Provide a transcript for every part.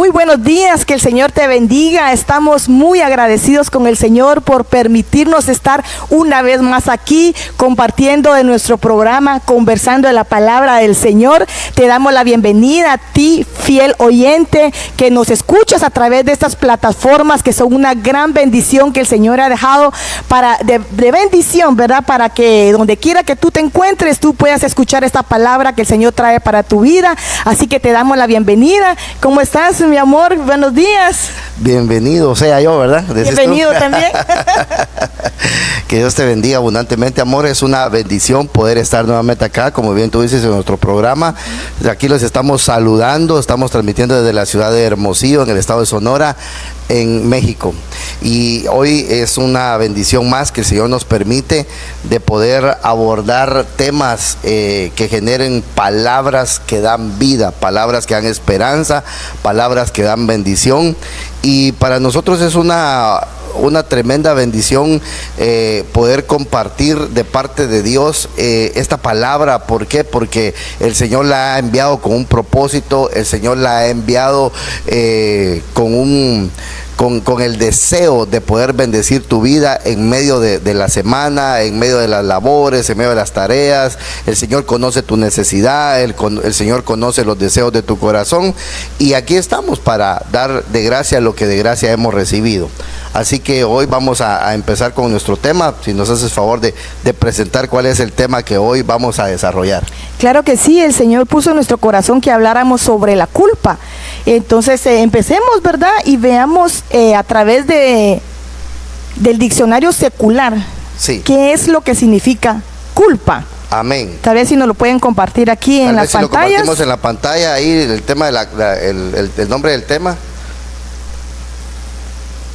Muy buenos días, que el Señor te bendiga. Estamos muy agradecidos con el Señor por permitirnos estar una vez más aquí compartiendo de nuestro programa, conversando de la palabra del Señor. Te damos la bienvenida a ti, fiel oyente, que nos escuchas a través de estas plataformas que son una gran bendición que el Señor ha dejado de bendición, ¿verdad? Para que donde quiera que tú te encuentres, tú puedas escuchar esta palabra que el Señor trae para tu vida. Así que te damos la bienvenida. ¿Cómo estás, mi amor? Buenos días. Bienvenido sea yo, ¿verdad? Bienvenido también. Que Dios te bendiga abundantemente, amor. Es una bendición poder estar nuevamente acá, como bien tú dices, en nuestro programa. Aquí los estamos saludando, estamos transmitiendo desde la ciudad de Hermosillo, en el estado de Sonora, en México. Y hoy es una bendición más que el Señor nos permite de poder abordar temas que generen palabras que dan vida, palabras que dan esperanza, palabras que dan bendición. Y para nosotros es una tremenda bendición poder compartir de parte de Dios esta palabra. ¿Por qué? Porque el Señor la ha enviado con un propósito, el Señor la ha enviado con el deseo de poder bendecir tu vida en medio de la semana, en medio de las labores, en medio de las tareas. El Señor conoce tu necesidad, el Señor conoce los deseos de tu corazón, y aquí estamos para dar de gracia lo que de gracia hemos recibido. Así que hoy vamos a empezar con nuestro tema. Si nos haces favor de presentar cuál es el tema que hoy vamos a desarrollar. Claro que sí, el Señor puso en nuestro corazón que habláramos sobre la culpa. Entonces empecemos, ¿verdad? Y veamos a través del diccionario secular, sí, qué es lo que significa culpa. Amén. Tal vez si nos lo pueden compartir aquí en las pantallas. Lo compartimos en la pantalla, ahí el tema el nombre del tema.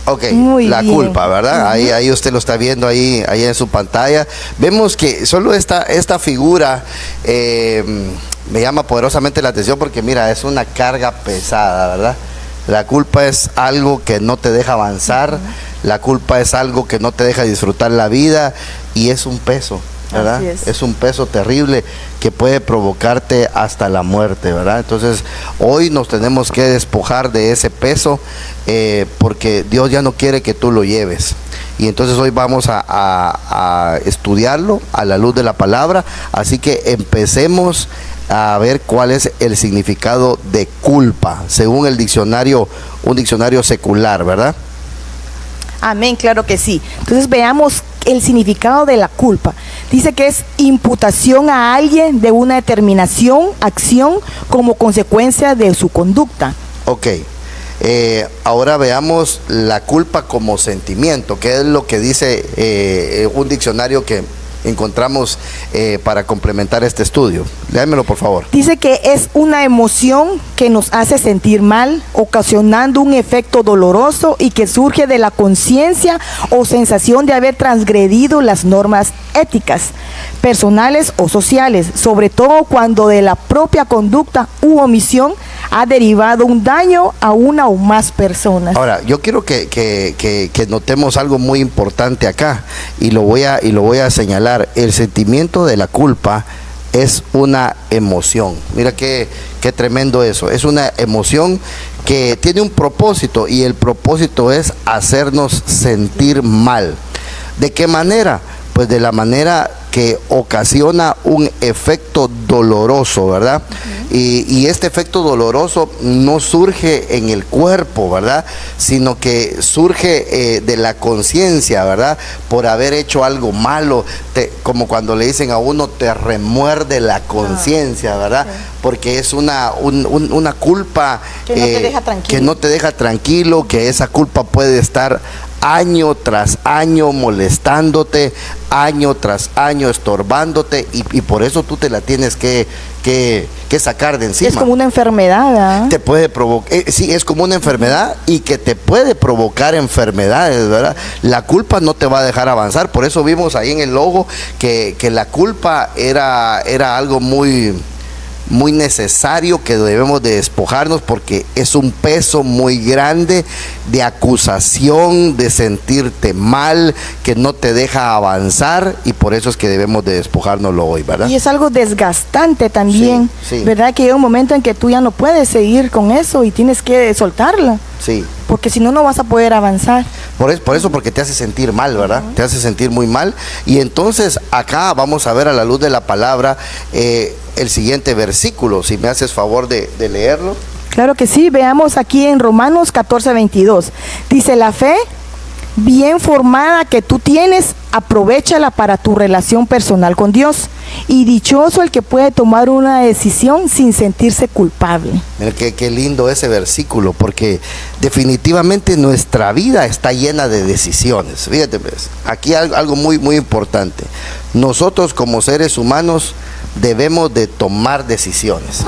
Ok, muy la bien. Culpa, ¿verdad? Ahí usted lo está viendo ahí en su pantalla. Vemos que solo esta figura me llama poderosamente la atención, porque mira, es una carga pesada, ¿verdad? La culpa es algo que no te deja avanzar, la culpa es algo que no te deja disfrutar la vida, y es un peso, ¿verdad? Es un peso terrible que puede provocarte hasta la muerte, ¿verdad? Entonces hoy nos tenemos que despojar de ese peso, porque Dios ya no quiere que tú lo lleves. Y entonces hoy vamos a estudiarlo a la luz de la palabra. Así que empecemos a ver cuál es el significado de culpa según el diccionario, un diccionario secular, ¿verdad? Amén, claro que sí. Entonces veamos el significado de la culpa. Dice que es imputación a alguien de una determinación, acción, como consecuencia de su conducta. Ok. Ahora veamos la culpa como sentimiento, que es lo que dice un diccionario que encontramos para complementar este estudio. Léamelo, por favor. Dice que es una emoción que nos hace sentir mal, ocasionando un efecto doloroso y que surge de la conciencia o sensación de haber transgredido las normas éticas, personales o sociales, sobre todo cuando de la propia conducta u omisión ha derivado un daño a una o más personas. Ahora, yo quiero que notemos algo muy importante acá, y lo voy a señalar. El sentimiento de la culpa es una emoción. Mira qué tremendo eso. Es una emoción que tiene un propósito, y el propósito es hacernos sentir mal. ¿De qué manera? Pues de la manera que ocasiona un efecto doloroso, ¿verdad? Y este efecto doloroso no surge en el cuerpo, ¿verdad? Sino que surge de la conciencia, ¿verdad? Por haber hecho algo malo, como cuando le dicen a uno, te remuerde la conciencia, ¿verdad? Sí. Porque es una culpa que no te deja tranquilo. Que no te deja tranquilo, que esa culpa puede estar año tras año molestándote, año tras año estorbándote, y por eso tú te la tienes que sacar de encima. Es como una enfermedad, ¿verdad? Te puede provocar, sí, es como una enfermedad, y que te puede provocar enfermedades, ¿verdad? La culpa no te va a dejar avanzar. Por eso vimos ahí en el logo que la culpa era algo muy muy necesario que debemos de despojarnos, porque es un peso muy grande de acusación, de sentirte mal, que no te deja avanzar, y por eso es que debemos de despojárnoslo hoy, ¿verdad? Y es algo desgastante también, Sí, sí. ¿verdad? Que llega un momento en que tú ya no puedes seguir con eso y tienes que soltarla, Sí. porque si no, no vas a poder avanzar. Por eso, porque te hace sentir mal, ¿verdad? Te hace sentir muy mal. Y entonces acá vamos a ver a la luz de la palabra el siguiente versículo, si me haces favor de leerlo. Claro que sí, veamos aquí en Romanos 14:22. Dice, la fe bien formada que tú tienes, aprovéchala para tu relación personal con Dios. Y dichoso el que puede tomar una decisión sin sentirse culpable. Mira qué lindo ese versículo, porque definitivamente nuestra vida está llena de decisiones. Fíjate, pues, aquí algo muy, muy importante. Nosotros como seres humanos debemos de tomar decisiones.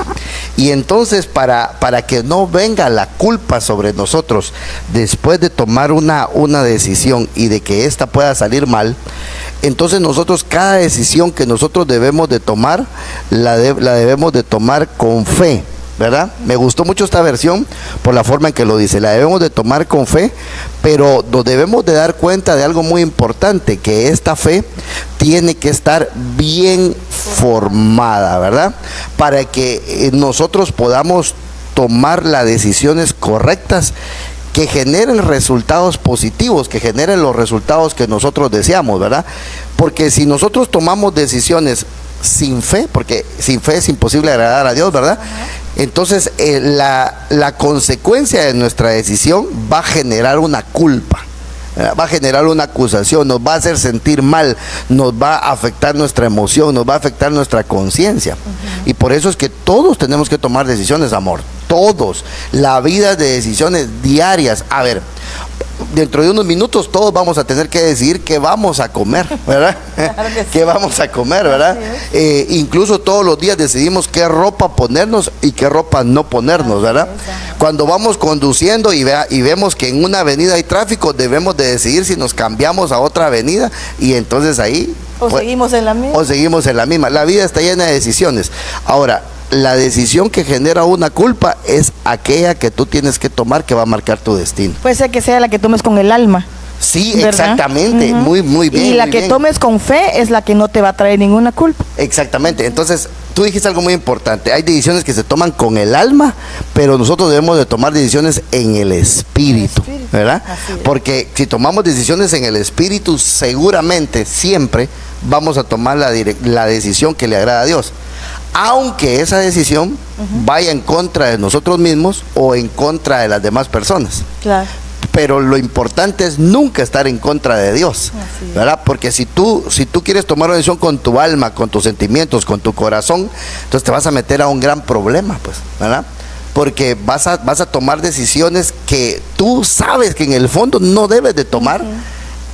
Y entonces para que no venga la culpa sobre nosotros después de tomar una decisión y de que ésta pueda salir mal, entonces nosotros cada decisión que nosotros debemos de tomar, la debemos de tomar con fe, ¿verdad? Me gustó mucho esta versión por la forma en que lo dice. La debemos de tomar con fe, pero nos debemos de dar cuenta de algo muy importante, que esta fe tiene que estar bien formada, ¿verdad? Para que nosotros podamos tomar las decisiones correctas que generen resultados positivos, que generen los resultados que nosotros deseamos, ¿verdad? Porque si nosotros tomamos decisiones sin fe, porque sin fe es imposible agradar a Dios, ¿verdad? Entonces la consecuencia de nuestra decisión va a generar una culpa, va a generar una acusación, nos va a hacer sentir mal, nos va a afectar nuestra emoción, nos va a afectar nuestra conciencia. Y por eso es que todos tenemos que tomar decisiones, amor, todos. La vida es de decisiones diarias. A ver, dentro de unos minutos todos vamos a tener que decidir qué vamos a comer, ¿verdad? Claro que sí. ¿Qué vamos a comer, verdad? Incluso todos los días decidimos qué ropa ponernos y qué ropa no ponernos, ¿verdad? Cuando vamos conduciendo y vemos que en una avenida hay tráfico, debemos de decidir si nos cambiamos a otra avenida, y entonces ahí O seguimos en la misma. o seguimos en la misma. La vida está llena de decisiones. Ahora, la decisión que genera una culpa es aquella que tú tienes que tomar, que va a marcar tu destino. Puede ser que sea la que tomes con el alma. Sí, ¿verdad? exactamente. Muy, muy bien. Y la muy que bien. tomes con fe es la que no te va a traer ninguna culpa. Exactamente. Entonces, tú dijiste algo muy importante. Hay decisiones que se toman con el alma, pero nosotros debemos de tomar decisiones en el espíritu, ¿verdad? Así es. Porque si tomamos decisiones en el espíritu, seguramente siempre vamos a tomar la decisión que le agrada a Dios. Aunque esa decisión vaya en contra de nosotros mismos o en contra de las demás personas. Claro. Pero lo importante es nunca estar en contra de Dios, Así es. ¿verdad? Porque si tú quieres tomar una decisión con tu alma, con tus sentimientos, con tu corazón, entonces te vas a meter a un gran problema, pues, ¿verdad? Porque vas a tomar decisiones que tú sabes que en el fondo no debes de tomar,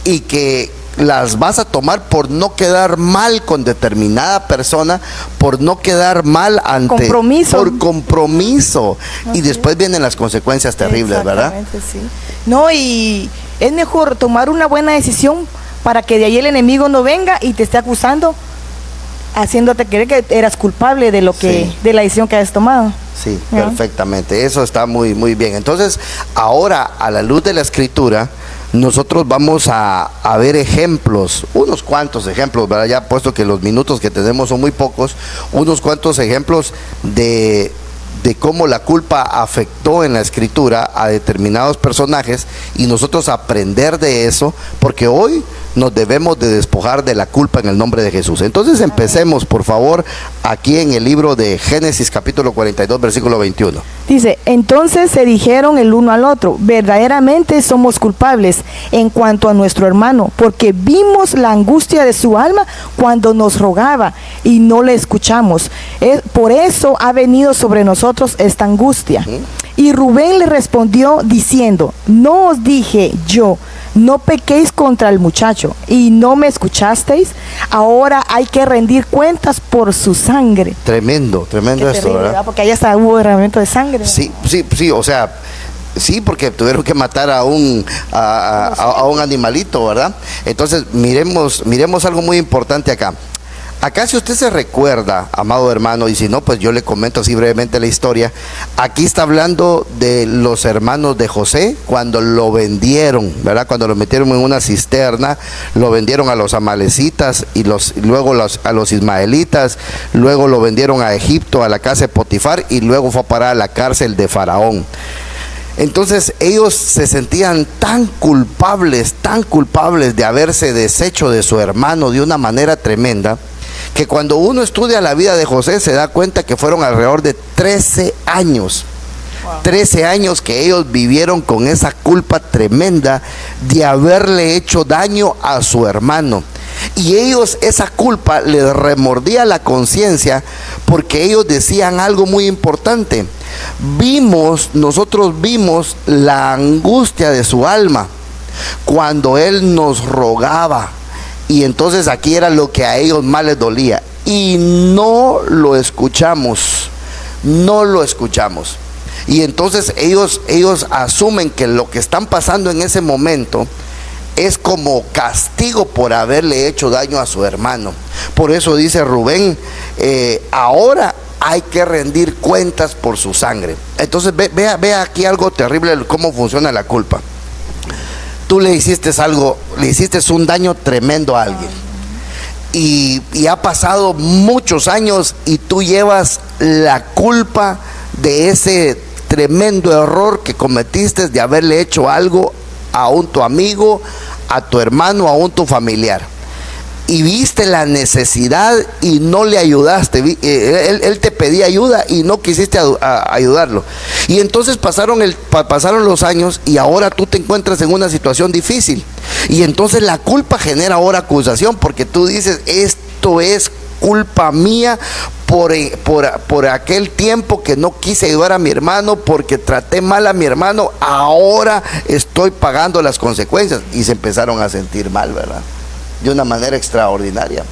y que las vas a tomar por no quedar mal con determinada persona, por no quedar mal ante Compromiso. por compromiso. Y después vienen las consecuencias terribles, ¿verdad? Exactamente, sí. No, y es mejor tomar una buena decisión para que de ahí el enemigo no venga y te esté acusando, haciéndote creer que eras culpable de lo que, Sí. de la decisión que has tomado. Sí, ¿Ya? perfectamente. Eso está muy, muy bien. Entonces, ahora, a la luz de la Escritura, nosotros vamos a ver ejemplos, unos cuantos ejemplos, ¿verdad? Ya puesto que los minutos que tenemos son muy pocos, unos cuantos ejemplos de cómo la culpa afectó en la Escritura a determinados personajes, y nosotros aprender de eso, porque hoy nos debemos de despojar de la culpa en el nombre de Jesús. Entonces empecemos, por favor, aquí en el libro de Génesis capítulo 42, versículo 21. Dice, entonces se dijeron el uno al otro, verdaderamente somos culpables en cuanto a nuestro hermano, porque vimos la angustia de su alma cuando nos rogaba y no le escuchamos. Por eso ha venido sobre nosotros esta angustia. Y Rubén le respondió diciendo, no os dije yo, no pequéis contra el muchacho, y no me escuchasteis. Ahora hay que rendir cuentas por su sangre. Tremendo, tremendo Qué esto, terrible, ¿verdad? Porque ahí hasta hubo derramamiento de sangre. Sí, o sea, sí, porque tuvieron que matar a un animalito, ¿verdad? Entonces, miremos algo muy importante acá. Acá, si usted se recuerda, amado hermano, y si no, pues yo le comento así brevemente la historia. Aquí está hablando de los hermanos de José cuando lo vendieron, ¿verdad? Cuando lo metieron en una cisterna, lo vendieron a los amalecitas y luego a los ismaelitas, luego lo vendieron a Egipto, a la casa de Potifar, y luego fue a parar a la cárcel de Faraón. Entonces ellos se sentían tan culpables de haberse deshecho de su hermano de una manera tremenda, que cuando uno estudia la vida de José se da cuenta que fueron alrededor de 13 años. Wow. 13 años que ellos vivieron con esa culpa tremenda de haberle hecho daño a su hermano. Y ellos, esa culpa les remordía la conciencia, porque ellos decían algo muy importante. Nosotros vimos la angustia de su alma cuando él nos rogaba. Y entonces aquí era lo que a ellos más les dolía. Y no lo escuchamos. Y entonces ellos asumen que lo que están pasando en ese momento es como castigo por haberle hecho daño a su hermano. Por eso dice Rubén, ahora hay que rendir cuentas por su sangre. Entonces vea aquí algo terrible, cómo funciona la culpa. Tú le hiciste un daño tremendo a alguien, y ha pasado muchos años y tú llevas la culpa de ese tremendo error que cometiste de haberle hecho algo a tu amigo, a tu hermano, a tu familiar. Y viste la necesidad y no le ayudaste. Él te pedía ayuda y no quisiste ayudarlo. Y entonces pasaron los años y ahora tú te encuentras en una situación difícil. Y entonces la culpa genera ahora acusación, porque tú dices, esto es culpa mía por aquel tiempo que no quise ayudar a mi hermano, porque traté mal a mi hermano, ahora estoy pagando las consecuencias. Y se empezaron a sentir mal, ¿verdad? De una manera extraordinaria.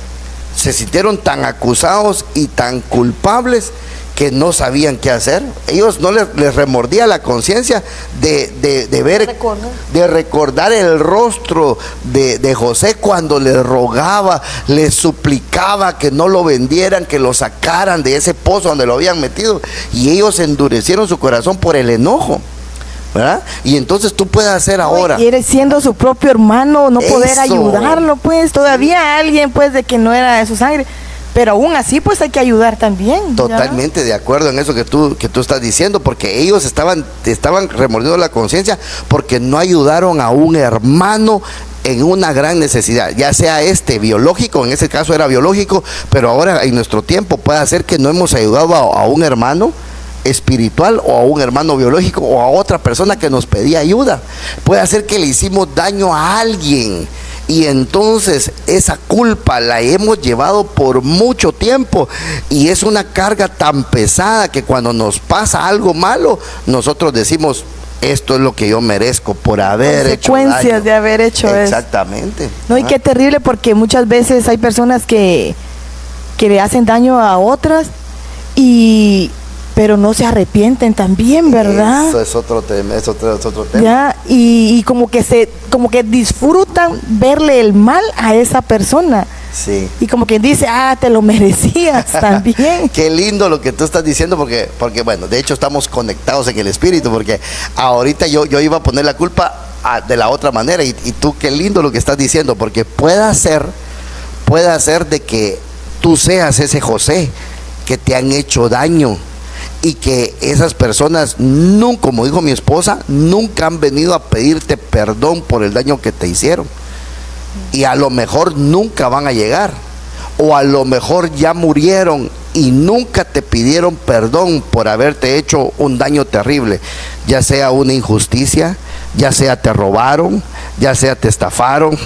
Se sintieron tan acusados y tan culpables que no sabían qué hacer. Ellos no les remordía la conciencia de recordar el rostro de José cuando le rogaba, le suplicaba que no lo vendieran, que lo sacaran de ese pozo donde lo habían metido. Y ellos endurecieron su corazón por el enojo, ¿verdad? Y entonces tú puedes hacer ahora, y eres siendo su propio hermano, no poder ayudarlo, pues todavía alguien pues de que no era de su sangre, pero aún así pues hay que ayudar también. Totalmente de acuerdo en eso que tú estás diciendo, porque ellos estaban remordiendo la conciencia porque no ayudaron a un hermano en una gran necesidad, ya sea biológico, en ese caso era biológico, pero ahora en nuestro tiempo puede ser que no hemos ayudado a un hermano espiritual, o a un hermano biológico, o a otra persona que nos pedía ayuda. Puede ser que le hicimos daño a alguien, y entonces esa culpa la hemos llevado por mucho tiempo, y es una carga tan pesada que cuando nos pasa algo malo, nosotros decimos, esto es lo que yo merezco por haber hecho daño. Consecuencias de haber hecho eso. Exactamente. No, y qué terrible, porque muchas veces hay personas que le hacen daño a otras pero no se arrepienten también, ¿verdad? Eso es otro tema, es otro tema. Ya, y como que disfrutan verle el mal a esa persona. Sí. Y como quien dice, te lo merecías también. Qué lindo lo que tú estás diciendo, porque bueno, de hecho estamos conectados en el espíritu, porque ahorita yo iba a poner la culpa de la otra manera, y tú, qué lindo lo que estás diciendo, porque puede ser de que tú seas ese José que te han hecho daño, y que esas personas nunca, como dijo mi esposa, nunca han venido a pedirte perdón por el daño que te hicieron, y a lo mejor nunca van a llegar, o a lo mejor ya murieron y nunca te pidieron perdón por haberte hecho un daño terrible, ya sea una injusticia, ya sea te robaron, ya sea te estafaron,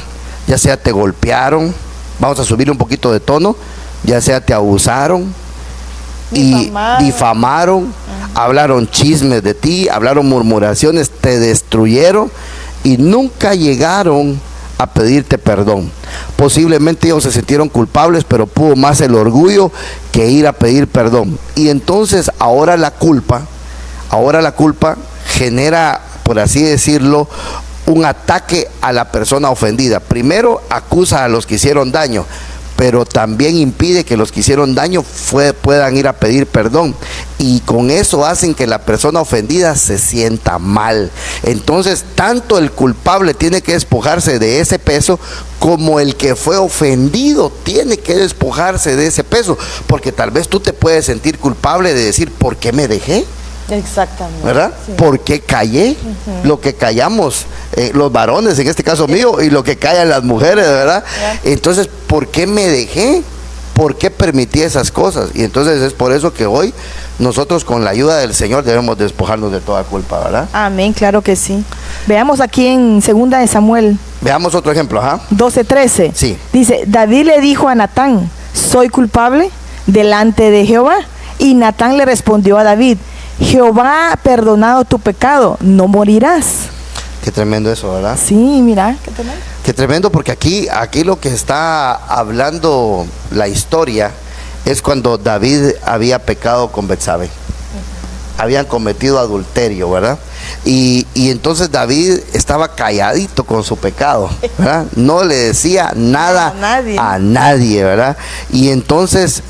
ya sea te golpearon, vamos a subir un poquito de tono, ya sea te abusaron y difamaron, hablaron chismes de ti, hablaron murmuraciones, te destruyeron y nunca llegaron a pedirte perdón. Posiblemente ellos se sintieron culpables, pero pudo más el orgullo que ir a pedir perdón. Y entonces ahora la culpa genera, por así decirlo, un ataque a la persona ofendida. Primero acusa a los que hicieron daño, pero también impide que los que hicieron daño puedan ir a pedir perdón. Y con eso hacen que la persona ofendida se sienta mal. Entonces, tanto el culpable tiene que despojarse de ese peso, como el que fue ofendido tiene que despojarse de ese peso. Porque tal vez tú te puedes sentir culpable de decir, ¿por qué me dejé? Exactamente. ¿Verdad? Sí. ¿Por qué callé? Lo que callamos los varones, en este caso mío, y lo que callan las mujeres, ¿verdad? Entonces, ¿por qué me dejé? ¿Por qué permití esas cosas? Y entonces es por eso que hoy nosotros, con la ayuda del Señor, debemos despojarnos de toda culpa, ¿verdad? Amén, claro que sí. Veamos aquí en 2 de Samuel Veamos otro ejemplo, 12:13. Sí. Dice, David le dijo a Natán, ¿soy culpable delante de Jehová? Y Natán le respondió a David, Jehová ha perdonado tu pecado, no morirás. Qué tremendo eso, ¿verdad? Sí, mira, qué tremendo. Qué tremendo, porque aquí lo que está hablando la historia es cuando David había pecado con Betsabé. Habían cometido adulterio, ¿verdad? Y entonces David estaba calladito con su pecado, ¿verdad? No le decía nada a nadie, ¿verdad? Y entonces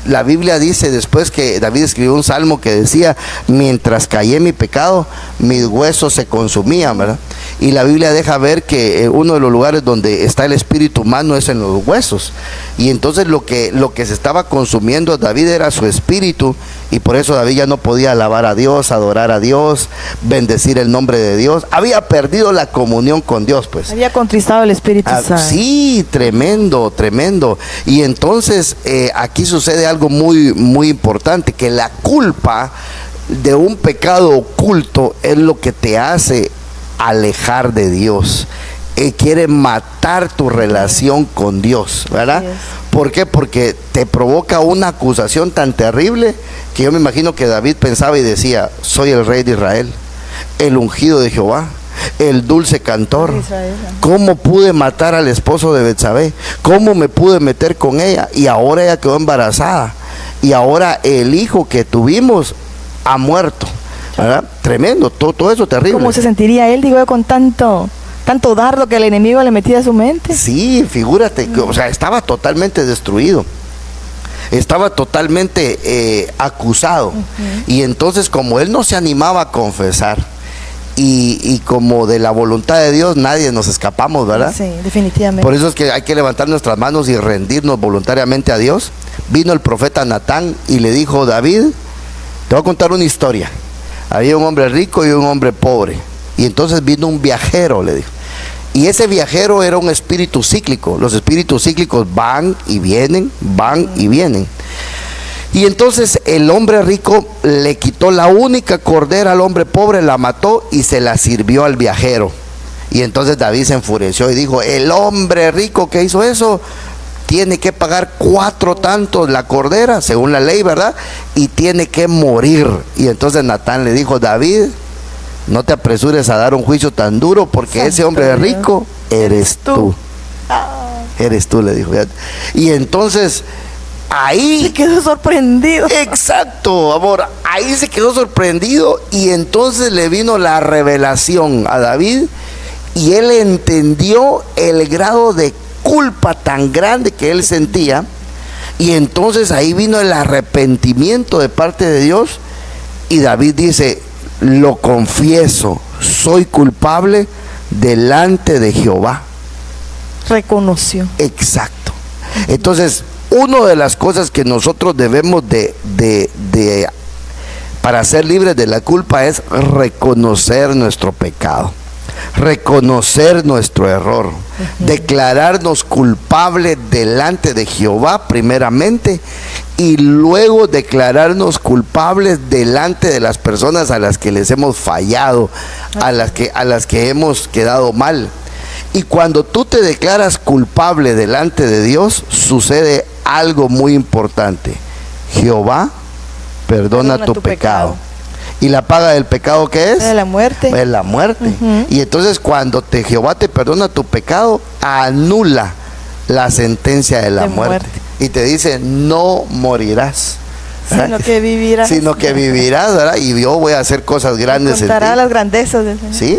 la Biblia dice después que David escribió un salmo que decía, mientras callé mi pecado, mis huesos se consumían, ¿verdad? Y la Biblia deja ver que uno de los lugares donde está el espíritu humano es en los huesos. Y entonces lo que se estaba consumiendo David era su espíritu, y por eso David ya no podía alabar a Dios, adorar a Dios, bendecir el nombre de Dios. Había perdido la comunión con Dios, pues. Había contristado el Espíritu Santo. Sí, tremendo, tremendo. Y entonces aquí sucede algo muy, muy importante, que la culpa de un pecado oculto es lo que te hace alejar de Dios. Quiere matar tu relación con Dios, ¿verdad? ¿Por qué? Porque te provoca una acusación tan terrible que yo me imagino que David pensaba y decía, soy el rey de Israel, el ungido de Jehová, el dulce cantor. ¿Cómo pude matar al esposo de Betsabé? ¿Cómo me pude meter con ella? Y ahora ella quedó embarazada. Y ahora el hijo que tuvimos ha muerto, ¿verdad? Tremendo, todo eso terrible. ¿Cómo se sentiría él, digo yo, con tanto dardo que el enemigo le metía a su mente? Sí, figúrate, o sea, estaba totalmente destruido. Estaba totalmente acusado. Y entonces, como él no se animaba a confesar, y como de la voluntad de Dios nadie nos escapamos, ¿verdad? Sí, definitivamente. Por eso es que hay que levantar nuestras manos y rendirnos voluntariamente a Dios. Vino el profeta Natán y le dijo, David, te voy a contar una historia. Había un hombre rico y un hombre pobre. Y entonces vino un viajero, le dijo. Y ese viajero era un espíritu cíclico. Los espíritus cíclicos van y vienen, van y vienen. Y entonces el hombre rico le quitó la única cordera al hombre pobre, la mató y se la sirvió al viajero. Y entonces David se enfureció y dijo, el hombre rico que hizo eso tiene que pagar 4 tantos la cordera, según la ley, ¿verdad? Y tiene que morir. Y entonces Natán le dijo, David, no te apresures a dar un juicio tan duro, porque ese hombre rico eres tú. Eres tú, le dijo. Y entonces ahí se quedó sorprendido. Exacto, amor. Ahí se quedó sorprendido y entonces le vino la revelación a David y él entendió el grado de culpa tan grande que él sentía. Y entonces ahí vino el arrepentimiento de parte de Dios y David dice, lo confieso, soy culpable delante de Jehová. Reconoció. Exacto. Entonces, una de las cosas que nosotros debemos para ser libres de la culpa es reconocer nuestro pecado, reconocer nuestro error, declararnos culpables delante de Jehová primeramente y luego declararnos culpables delante de las personas a las que les hemos fallado, a las que hemos quedado mal. Y cuando tú te declaras culpable delante de Dios, sucede algo muy importante. Jehová perdona tu pecado. ¿Y la paga del pecado qué es? Es la muerte. Es la muerte. Y entonces cuando Jehová te perdona tu pecado, anula la sentencia de la muerte. Y te dice, no morirás, sino que vivirás. Sino que vivirás, ¿verdad? Y yo voy a hacer cosas grandes en ti. Contará las grandezas del Señor. Sí.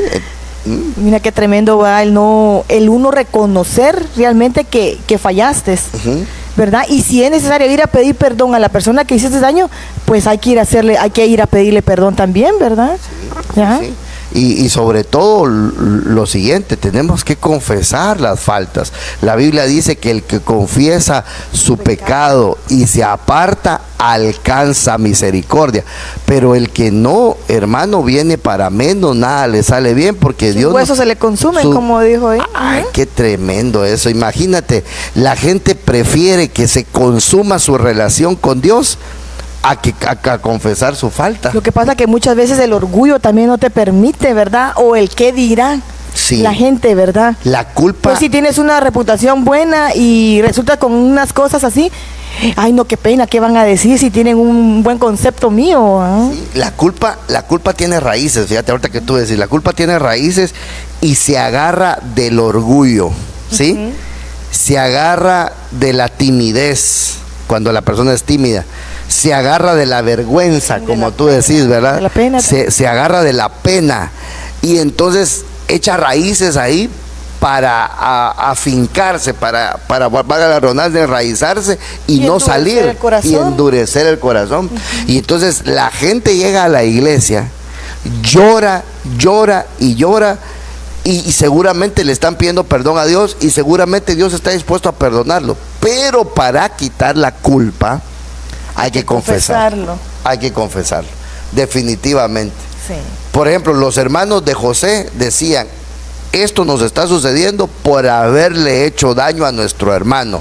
Mira qué tremendo va el uno reconocer realmente que fallaste, ¿verdad? Y si es necesario ir a pedir perdón a la persona que hiciste daño, pues hay que ir a pedirle perdón también, ¿verdad? Sí, sí. Y sobre todo lo siguiente, tenemos que confesar las faltas. La Biblia dice que el que confiesa su pecado y se aparta alcanza misericordia, pero el que no, hermano, viene para menos, nada le sale bien, porque Dios... Los huesos se le consumen, como dijo ahí. Ay, qué tremendo eso. Imagínate, la gente prefiere que se consuma su relación con Dios a confesar su falta. Lo que pasa es que muchas veces el orgullo también no te permite, ¿verdad? O el qué dirá la gente, ¿verdad? La culpa. Pues si tienes una reputación buena y resulta con unas cosas así, ay no, qué pena, ¿qué van a decir si tienen un buen concepto mío? Sí, la culpa tiene raíces, fíjate ahorita que tú decís, la culpa tiene raíces y se agarra del orgullo, ¿sí? Se agarra de la timidez, cuando la persona es tímida. Se agarra de la vergüenza, como tú decís, ¿verdad? De la pena. Se agarra de la pena y entonces echa raíces ahí para afincarse, para valga la redundancia, enraizarse y no salir y endurecer el corazón. Y entonces la gente llega a la iglesia, llora y seguramente le están pidiendo perdón a Dios y seguramente Dios está dispuesto a perdonarlo, pero para quitar la culpa hay que confesarlo. Hay que confesarlo, definitivamente. Sí. Por ejemplo, los hermanos de José decían: esto nos está sucediendo por haberle hecho daño a nuestro hermano.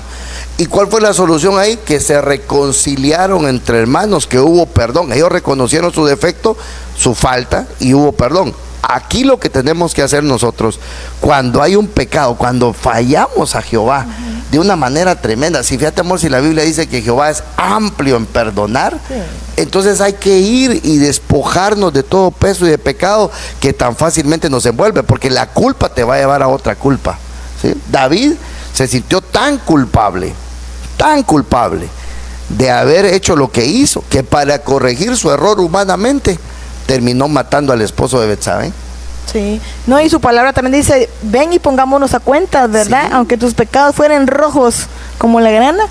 ¿Y cuál fue la solución ahí? Que se reconciliaron entre hermanos, que hubo perdón. Ellos reconocieron su defecto, su falta, y hubo perdón. Aquí lo que tenemos que hacer nosotros, cuando hay un pecado, cuando fallamos a Jehová de una manera tremenda, si fíjate, amor, si la Biblia dice que Jehová es amplio en perdonar, entonces hay que ir y despojarnos de todo peso y de pecado que tan fácilmente nos envuelve, porque la culpa te va a llevar a otra culpa, ¿sí? David se sintió tan culpable de haber hecho lo que hizo, que para corregir su error humanamente terminó matando al esposo de Betsabé. Sí, no, y su palabra también dice: ven y pongámonos a cuenta, ¿verdad? Sí. Aunque tus pecados fueran rojos como la grana,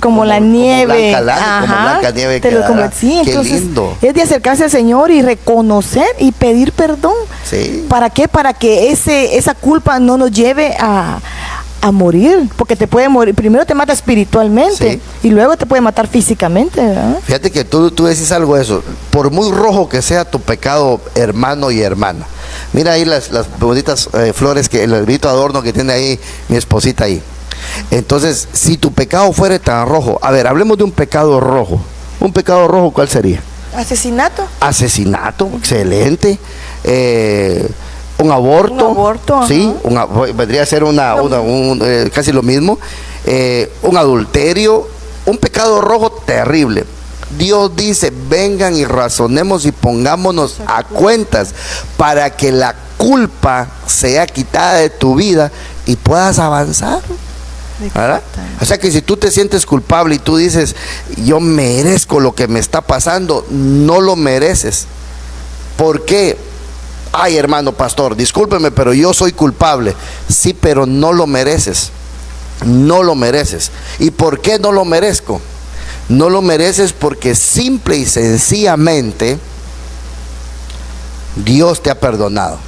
como la nieve, como blanca nieve, sí, qué entonces, lindo. Es de acercarse al Señor y reconocer y pedir perdón. Sí. ¿Para qué? Para que esa culpa no nos lleve a morir, porque te puede morir, primero te mata espiritualmente, sí, y luego te puede matar físicamente, ¿verdad? Fíjate que tú decís algo de eso, por muy rojo que sea tu pecado, hermano y hermana. Mira ahí las bonitas flores, que el bonito adorno que tiene ahí mi esposita ahí. Entonces, si tu pecado fuera tan rojo, a ver, hablemos de un pecado rojo. ¿Un pecado rojo cuál sería? Asesinato. Asesinato, excelente. Un aborto, sí, vendría a ser casi lo mismo. Un adulterio, un pecado rojo terrible. Dios dice: vengan y razonemos y pongámonos a cuentas para que la culpa sea quitada de tu vida y puedas avanzar, ¿verdad? O sea que si tú te sientes culpable y tú dices: yo merezco lo que me está pasando, no lo mereces. ¿Por qué? Ay, hermano pastor, discúlpeme, pero yo soy culpable. Sí, pero no lo mereces. No lo mereces. ¿Y por qué no lo merezco? No lo mereces porque simple y sencillamente Dios te ha perdonado.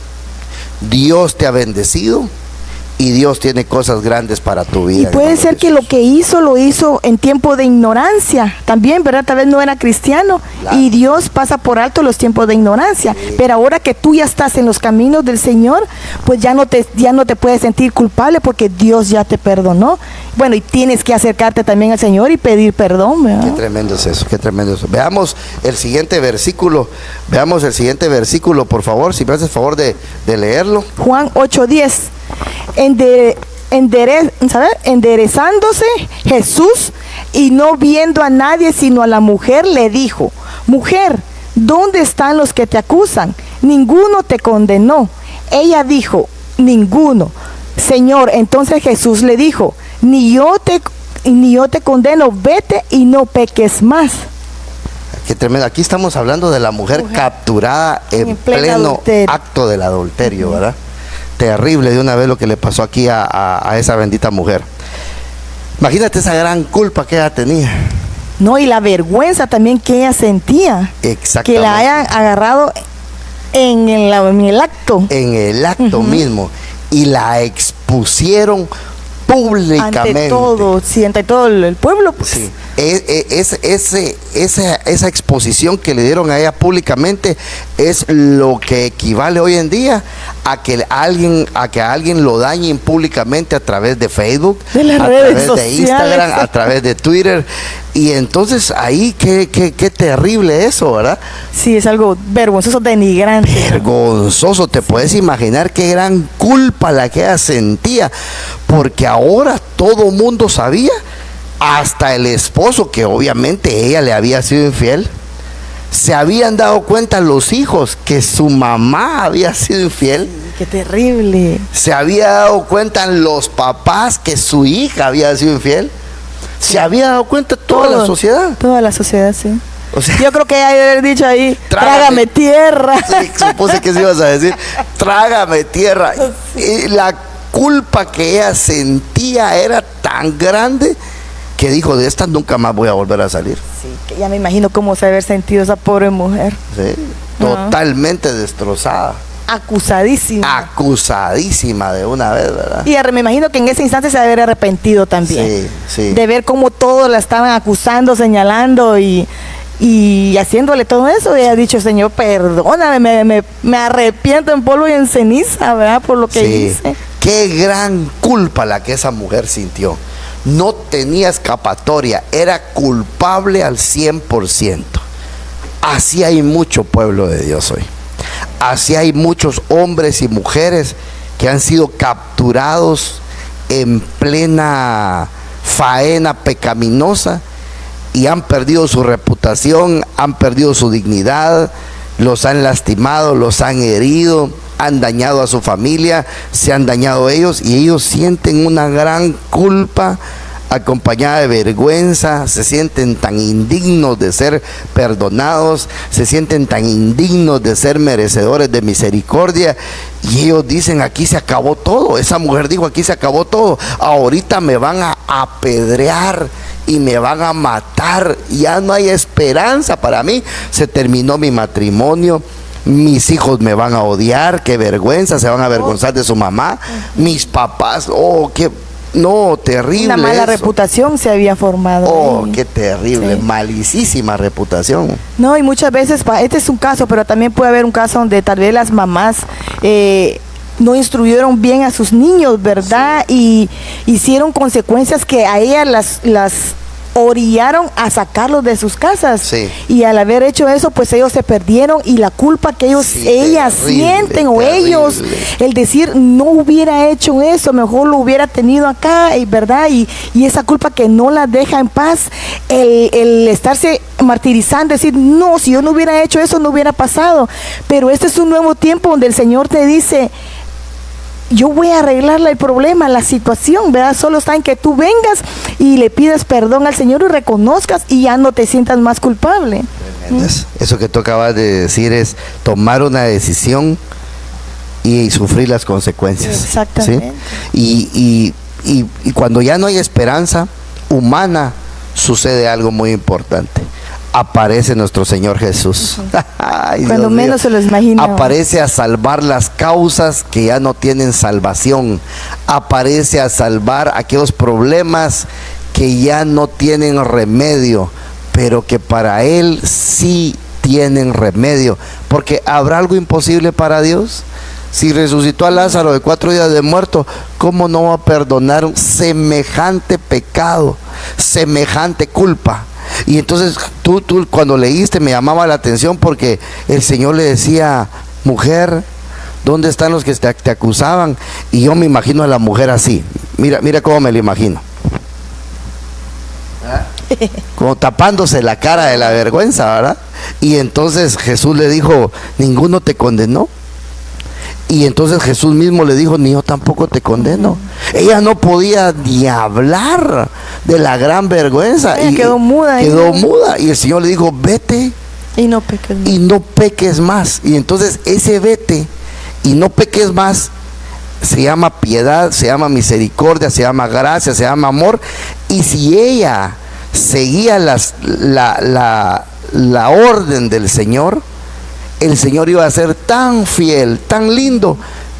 Dios te ha bendecido. Y Dios tiene cosas grandes para tu vida. Y puede ser que lo que hizo, lo hizo en tiempo de ignorancia también, ¿verdad? Tal vez no era cristiano, claro, y Dios pasa por alto los tiempos de ignorancia. Sí. Pero ahora que tú ya estás en los caminos del Señor, pues ya no te puedes sentir culpable porque Dios ya te perdonó. Bueno, y tienes que acercarte también al Señor y pedir perdón, ¿verdad? Qué tremendo es eso, qué tremendo es eso. Veamos el siguiente versículo, por favor, si me haces favor de leerlo. Juan 8:10. Enderezándose Jesús y no viendo a nadie sino a la mujer, le dijo: mujer, ¿dónde están los que te acusan? Ninguno te condenó. Ella dijo: ninguno. Señor, entonces Jesús le dijo: ni yo te condeno, vete y no peques más. Qué tremendo. Aquí estamos hablando de la mujer capturada en pleno acto del adulterio, ¿verdad? Terrible de una vez lo que le pasó aquí a esa bendita mujer. Imagínate esa gran culpa que ella tenía. No, y la vergüenza también que ella sentía. Exactamente. Que la hayan agarrado en el acto. En el acto mismo. Y la expusieron públicamente. Ante todo, sí, ante todo el pueblo. Pues. Sí. Esa exposición que le dieron a ella públicamente es lo que equivale hoy en día a que alguien lo dañen públicamente a través de Facebook, de las a redes través sociales, de Instagram, a través de Twitter. Y entonces ahí qué terrible eso, ¿verdad? Sí, es algo vergonzoso, denigrante. Vergonzoso, te puedes imaginar qué gran culpa la que ella sentía, porque ahora todo mundo sabía, hasta el esposo, que obviamente ella le había sido infiel. Se habían dado cuenta los hijos que su mamá había sido infiel. Qué terrible. Se había dado cuenta los papás que su hija había sido infiel. Se había dado cuenta toda la sociedad. Toda la sociedad, sí. O sea, yo creo que ella debe haber dicho ahí, trágame tierra. Sí, supuse que se ibas a decir, trágame tierra. Y la culpa que ella sentía era tan grande que dijo, de esta nunca más voy a volver a salir. Sí, que ya me imagino cómo se debe haber sentido esa pobre mujer. Sí, totalmente destrozada. Acusadísima. Acusadísima de una vez, ¿verdad? Y me imagino que en ese instante se debe haber arrepentido también. Sí, sí. De ver cómo todos la estaban acusando, señalando y haciéndole todo eso. Y ha dicho, Señor, perdóname, me arrepiento en polvo y en ceniza, ¿verdad? Por lo que hice. Qué gran culpa la que esa mujer sintió. No tenía escapatoria, era culpable al 100%. Así hay mucho pueblo de Dios hoy. Así hay muchos hombres y mujeres que han sido capturados en plena faena pecaminosa y han perdido su reputación, han perdido su dignidad, los han lastimado, los han herido, han dañado a su familia, se han dañado ellos y ellos sienten una gran culpa acompañada de vergüenza, se sienten tan indignos de ser perdonados, se sienten tan indignos de ser merecedores de misericordia y ellos dicen, aquí se acabó todo. Esa mujer dijo, aquí se acabó todo, ahorita me van a apedrear y me van a matar, ya no hay esperanza para mí, se terminó mi matrimonio, mis hijos me van a odiar, qué vergüenza, se van a avergonzar de su mamá, mis papás, no, terrible. Una mala eso. reputación se había formado. Oh, qué terrible, sí. Malicísima reputación. No, y muchas veces, este es un caso, pero también puede haber un caso donde tal vez las mamás no instruyeron bien a sus niños, ¿verdad? Sí. Y hicieron consecuencias que a ellas las orillaron a sacarlos de sus casas. Sí. Y al haber hecho eso, pues ellos se perdieron y la culpa que ellas sienten o ellos, el decir, no hubiera hecho eso, mejor lo hubiera tenido acá, ¿verdad? Y esa culpa que no la deja en paz, el estarse martirizando, decir, no, si yo no hubiera hecho eso, no hubiera pasado. Pero este es un nuevo tiempo donde el Señor te dice, yo voy a arreglarle el problema, la situación, ¿verdad? Solo está en que tú vengas y le pidas perdón al Señor y reconozcas y ya no te sientas más culpable. Eso que tú acabas de decir es tomar una decisión y sufrir las consecuencias. Exactamente. ¿Sí? Y cuando ya no hay esperanza humana, sucede algo muy importante. Aparece nuestro Señor Jesús. Ay, cuando Dios menos mío. se los imagina. Aparece a salvar las causas que ya no tienen salvación. Aparece a salvar aquellos problemas que ya no tienen remedio, pero que para Él sí tienen remedio. Porque ¿habrá algo imposible para Dios? Si resucitó a Lázaro de 4 días de muerto, ¿cómo no va a perdonar semejante pecado, semejante culpa? Y entonces tú cuando leíste me llamaba la atención porque el Señor le decía, mujer, ¿dónde están los que te acusaban? Y yo me imagino a la mujer así, mira cómo me lo imagino, como tapándose la cara de la vergüenza, ¿verdad? Y entonces Jesús le dijo, ¿ninguno te condenó? Y entonces Jesús mismo le dijo, ni yo tampoco te condeno. Ella no podía ni hablar de la gran vergüenza. Ella quedó muda. Quedó muda. Y el Señor le dijo, vete y no peques más. y no peques más. Y entonces ese vete y no peques más se llama piedad, se llama misericordia, se llama gracia, se llama amor. Y si ella seguía la orden del Señor, el Señor iba a ser tan fiel, tan lindo,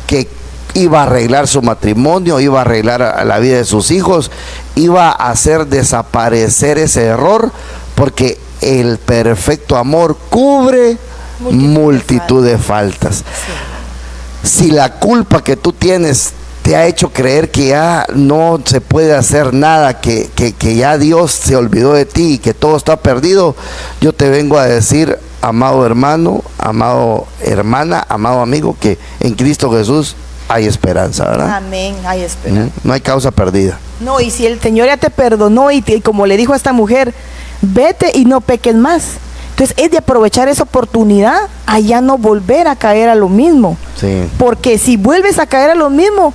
que iba a arreglar su matrimonio, iba a arreglar la vida de sus hijos, iba a hacer desaparecer ese error, porque el perfecto amor cubre multitud de faltas. Si la culpa que tú tienes te ha hecho creer que ya no se puede hacer nada, que ya Dios se olvidó de ti y que todo está perdido, yo te vengo a decir, amado hermano, amado hermana, amado amigo, que en Cristo Jesús hay esperanza, ¿verdad? Amén, hay esperanza. No hay causa perdida. No, y si el Señor ya te perdonó y como le dijo a esta mujer, vete y no peques más. Entonces es de aprovechar esa oportunidad a ya no volver a caer a lo mismo. Sí. Porque si vuelves a caer a lo mismo,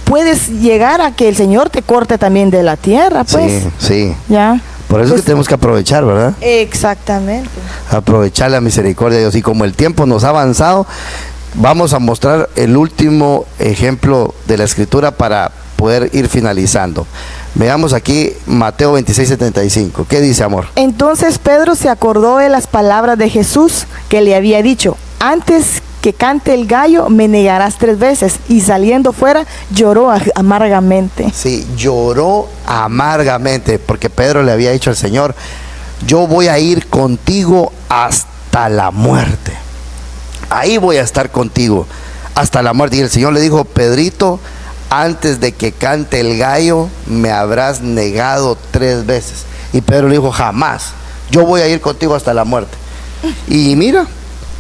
puedes llegar a que el Señor te corte también de la tierra, pues. Sí, sí. Ya. Por eso Pues, es que tenemos que aprovechar, ¿verdad? Exactamente. Aprovechar la misericordia de Dios. Y como el tiempo nos ha avanzado, vamos a mostrar el último ejemplo de la Escritura para poder ir finalizando. Veamos aquí Mateo 26:75. ¿Qué dice, amor? Entonces Pedro se acordó de las palabras de Jesús que le había dicho, antes que cante el gallo me negarás 3 veces, y saliendo fuera lloró amargamente. Sí, lloró amargamente, porque Pedro le había dicho al Señor, yo voy a ir contigo hasta la muerte. Ahí voy a estar contigo hasta la muerte. Y el Señor le dijo, Pedrito, antes de que cante el gallo me habrás negado 3 veces. Y Pedro le dijo, jamás, yo voy a ir contigo hasta la muerte. Y mira,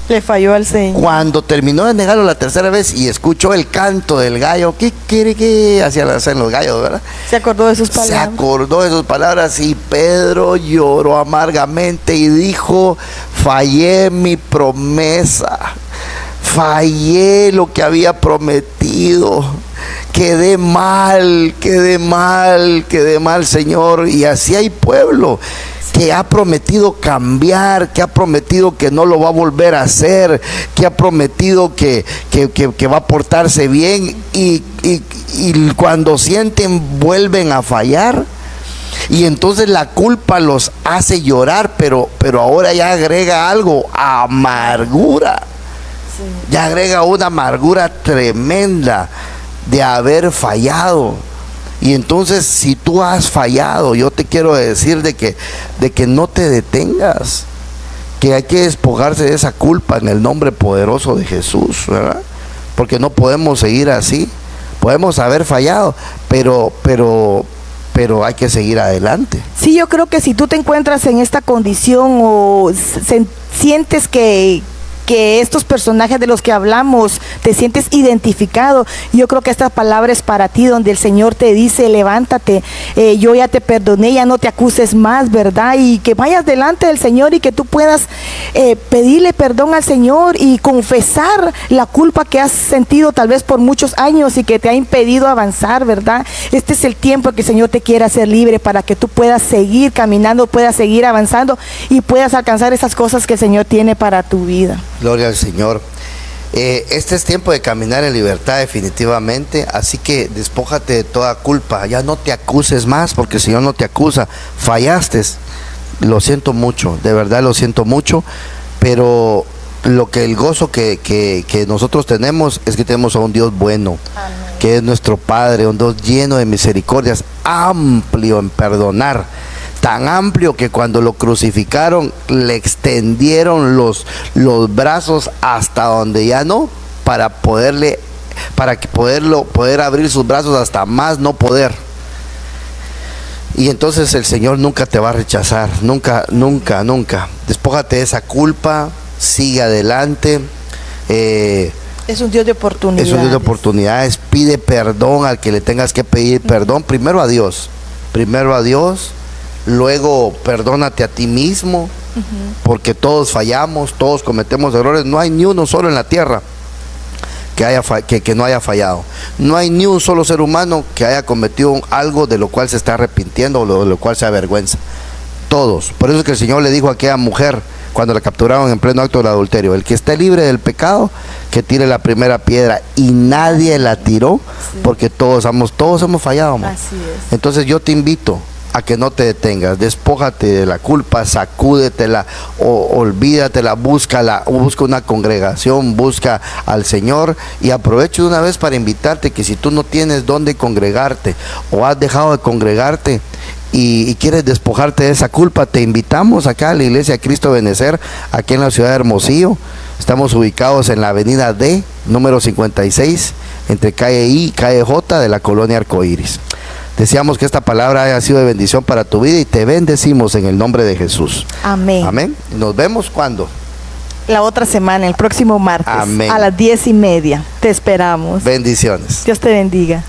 Le falló al Señor. cuando terminó de negarlo la 3.ª vez y escuchó el canto del gallo, ¿qué quiere que hacían los gallos, verdad? Se acordó de sus Se palabras. acordó de sus palabras y Pedro lloró amargamente y dijo, fallé mi promesa, fallé lo que había prometido, quedé mal, Señor. Y así hay pueblo que ha prometido cambiar, que ha prometido que no lo va a volver a hacer, que ha prometido que va a portarse bien, y cuando sienten vuelven a fallar. Y entonces la culpa los hace llorar, pero ahora ya agrega algo, amargura. Ya agrega una amargura tremenda de haber fallado. Y entonces, si tú has fallado, yo te quiero decir de que no te detengas, que hay que despojarse de esa culpa en el nombre poderoso de Jesús, ¿verdad? Porque no podemos seguir así. Podemos haber fallado, pero hay que seguir adelante. Sí, yo creo que si tú te encuentras en esta condición o sientes que estos personajes de los que hablamos, te sientes identificado, yo creo que esta palabra es para ti, donde el Señor te dice, levántate, yo ya te perdoné, ya no te acuses más, ¿verdad? Y que vayas delante del Señor y que tú puedas pedirle perdón al Señor y confesar la culpa que has sentido tal vez por muchos años y que te ha impedido avanzar, ¿verdad? Este es el tiempo que el Señor te quiere hacer libre para que tú puedas seguir caminando, puedas seguir avanzando y puedas alcanzar esas cosas que el Señor tiene para tu vida. Gloria al Señor. Este es tiempo de caminar en libertad definitivamente, así que despójate de toda culpa, ya no te acuses más, porque el Señor no te acusa. Fallaste, lo siento mucho, de verdad lo siento mucho, pero el gozo que nosotros tenemos es que tenemos a un Dios bueno. Amén. Que es nuestro Padre, un Dios lleno de misericordias, amplio en perdonar. Tan amplio que cuando lo crucificaron le extendieron los brazos hasta donde ya no, para poder abrir sus brazos hasta más no poder. Y entonces el Señor nunca te va a rechazar, nunca. Despójate de esa culpa, sigue adelante. Es un Dios de oportunidades. Es un Dios de oportunidades. Pide perdón al que le tengas que pedir perdón. Primero a Dios. Luego perdónate a ti mismo, porque todos fallamos, todos cometemos errores. No hay ni uno solo en la tierra que no haya fallado. No hay ni un solo ser humano que haya cometido algo de lo cual se está arrepintiendo o de lo cual se avergüenza. Todos. Por eso es que el Señor le dijo a aquella mujer cuando la capturaron en pleno acto del adulterio: el que esté libre del pecado, que tire la primera piedra. Y nadie la tiró, porque todos hemos fallado, amor. Así es. Entonces yo te invito a que no te detengas, despójate de la culpa, sacúdetela, olvídatela, busca una congregación, busca al Señor, y aprovecho de una vez para invitarte que si tú no tienes dónde congregarte o has dejado de congregarte y quieres despojarte de esa culpa, te invitamos acá a la Iglesia Cristo Benecer, aquí en la ciudad de Hermosillo. Estamos ubicados en la avenida D, número 56, entre calle I y calle J de la colonia Arcoíris. Deseamos que esta palabra haya sido de bendición para tu vida y te bendecimos en el nombre de Jesús. Amén. Amén. Nos vemos cuando. La otra semana, el próximo martes. Amén. A las 10:30. Te esperamos. Bendiciones. Dios te bendiga.